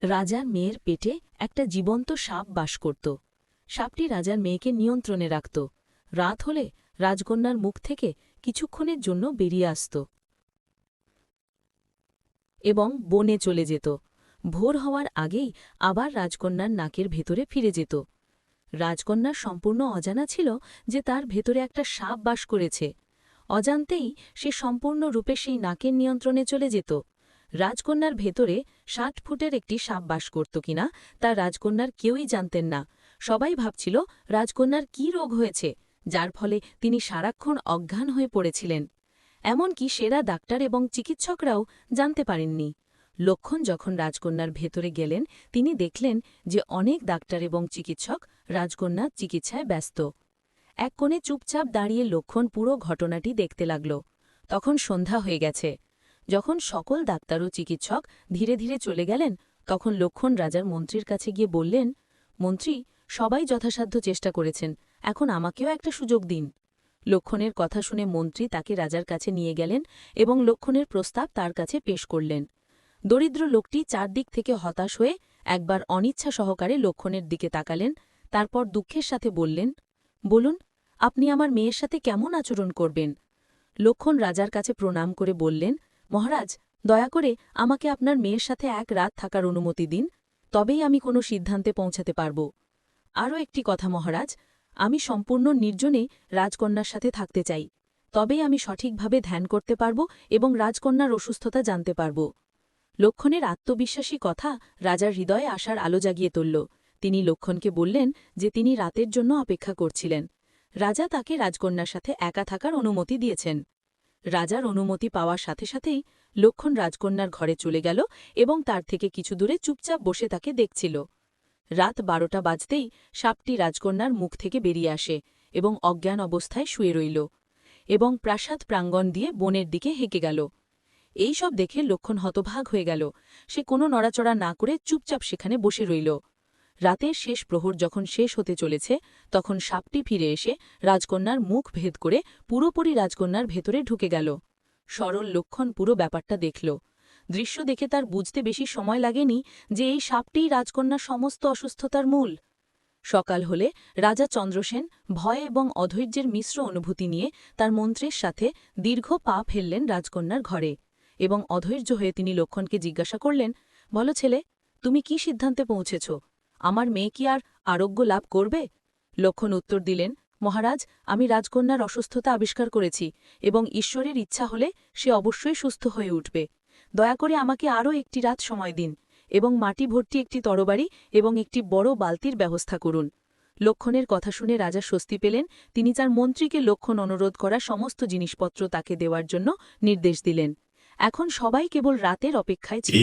রাজার মেয়ের পেটে একটা জীবন্ত সাপ বাস করত। সাপটি রাজার মেয়েকে নিয়ন্ত্রণে রাখত। রাত হলে রাজকন্যার মুখ থেকে কিছুক্ষণের জন্য বেরিয়ে আসত এবং বনে চলে যেত। ভোর হওয়ার আগেই আবার রাজকন্যার নাকের ভেতরে ফিরে যেত। রাজকন্যার সম্পূর্ণ অজানা ছিল যে তার ভেতরে একটা সাপ বাস করেছে। অজান্তেই সে সম্পূর্ণরূপে সেই নাকের নিয়ন্ত্রণে চলে যেত। রাজকন্যার ভেতরে ৬০ ফুটের একটি সাপ বাস করত কিনা তা রাজকন্যার কেউই জানতেন না। সবাই ভাবছিল রাজকন্যার কী রোগ হয়েছে, যার ফলে তিনি সারাক্ষণ অজ্ঞান হয়ে পড়েছিলেন। এমনকি সেরা ডাক্তার এবং চিকিৎসকরাও জানতে পারেননি। লক্ষণ যখন রাজকন্যার ভেতরে গেলেন, তিনি দেখলেন যে অনেক ডাক্তার এবং চিকিৎসক রাজকন্যার চিকিৎসায় ব্যস্ত। এক কোণে চুপচাপ দাঁড়িয়ে লক্ষণ পুরো ঘটনাটি দেখতে লাগল। তখন সন্ধ্যা হয়ে গেছে। যখন সকল ডাক্তার ও চিকিৎসক ধীরে ধীরে চলে গেলেন, তখন লক্ষণ রাজার মন্ত্রীর কাছে গিয়ে বললেন, মন্ত্রী, সবাই যথাসাধ্য চেষ্টা করেছেন, এখন আমাকেও একটা সুযোগ দিন। লক্ষণের কথা শুনে মন্ত্রী তাকে রাজার কাছে নিয়ে গেলেন এবং লক্ষণের প্রস্তাব তার কাছে পেশ করলেন। দরিদ্র লোকটি চারদিক থেকে হতাশ হয়ে একবার অনিচ্ছা সহকারে লক্ষণের দিকে তাকালেন, তারপর দুঃখের সাথে বললেন, বলুন, আপনি আমার মেয়ের সাথে কেমন আচরণ করবেন? লক্ষণ রাজার কাছে প্রণাম করে বললেন, মহারাজ, দয়া করে আমাকে আপনার মেয়ের সাথে এক রাত থাকার অনুমতি দিন, তবেই আমি কোনো সিদ্ধান্তে পৌঁছাতে পারব। আরও একটি কথা মহারাজ, আমি সম্পূর্ণ নির্জনে রাজকন্যার সাথে থাকতে চাই, তবেই আমি সঠিকভাবে ধ্যান করতে পারব এবং রাজকন্যার অসুস্থতা জানতে পারব। লক্ষণের আত্মবিশ্বাসী কথা রাজার হৃদয়ে আশার আলো জাগিয়ে তুলল। তিনি লক্ষণকে বললেন যে তিনি রাতের জন্য অপেক্ষা করছিলেন। রাজা তাকে রাজকন্যার সাথে একা থাকার অনুমতি দিয়েছেন। রাজার অনুমতি পাওয়ার সাথে সাথেই লক্ষণ রাজকন্যার ঘরে চলে গেল এবং তার থেকে কিছু দূরে চুপচাপ বসে তাকে দেখছিল। রাত ১২টা বাজতেই সাপটি রাজকন্যার মুখ থেকে বেরিয়ে আসে এবং অজ্ঞান অবস্থায় শুয়ে রইল এবং প্রাসাদ প্রাঙ্গণ দিয়ে বনের দিকে হেঁকে গেল। এই সব দেখে লক্ষণ হতভাগ হয়ে গেল। সে কোনো নড়াচড়া না করে চুপচাপ সেখানে বসে রইল। রাতের শেষ প্রহর যখন শেষ হতে চলেছে, তখন সাপটি ফিরে এসে রাজকন্যার মুখ ভেদ করে পুরোপুরি রাজকন্যার ভেতরে ঢুকে গেল। সরল লক্ষণ পুরো ব্যাপারটা দেখল। দৃশ্য দেখে তার বুঝতে বেশি সময় লাগেনি যে এই সাপটিই রাজকন্যার সমস্ত অসুস্থতার মূল। সকাল হলে রাজা চন্দ্রসেন ভয় এবং অধৈর্যের মিশ্র অনুভূতি নিয়ে তার মন্ত্রীর সাথে দীর্ঘ পা ফেললেন রাজকন্যার ঘরে এবং অধৈর্য হয়ে তিনি লক্ষণকে জিজ্ঞাসা করলেন, বলো ছেলে, তুমি কি সিদ্ধান্তে পৌঁছেছ? আমার মেয়ে কি আর আরোগ্য লাভ করবে? লক্ষণ উত্তর দিলেন, মহারাজ, আমি রাজকন্যার অসুস্থতা আবিষ্কার করেছি এবং ঈশ্বরের ইচ্ছা হলে সে অবশ্যই সুস্থ হয়ে উঠবে। দয়া করে আমাকে আরও একটি রাত সময় দিন এবং মাটি ভর্তি একটি তরবারি এবং একটি বড় বালতির ব্যবস্থা করুন। লক্ষণের কথা শুনে রাজা স্বস্তি পেলেন। তিনি তার মন্ত্রীকে লক্ষণ অনুরোধ করা সমস্ত জিনিসপত্র তাকে দেওয়ার জন্য নির্দেশ দিলেন। এখন সবাই কেবল রাতের অপেক্ষায় ছিল।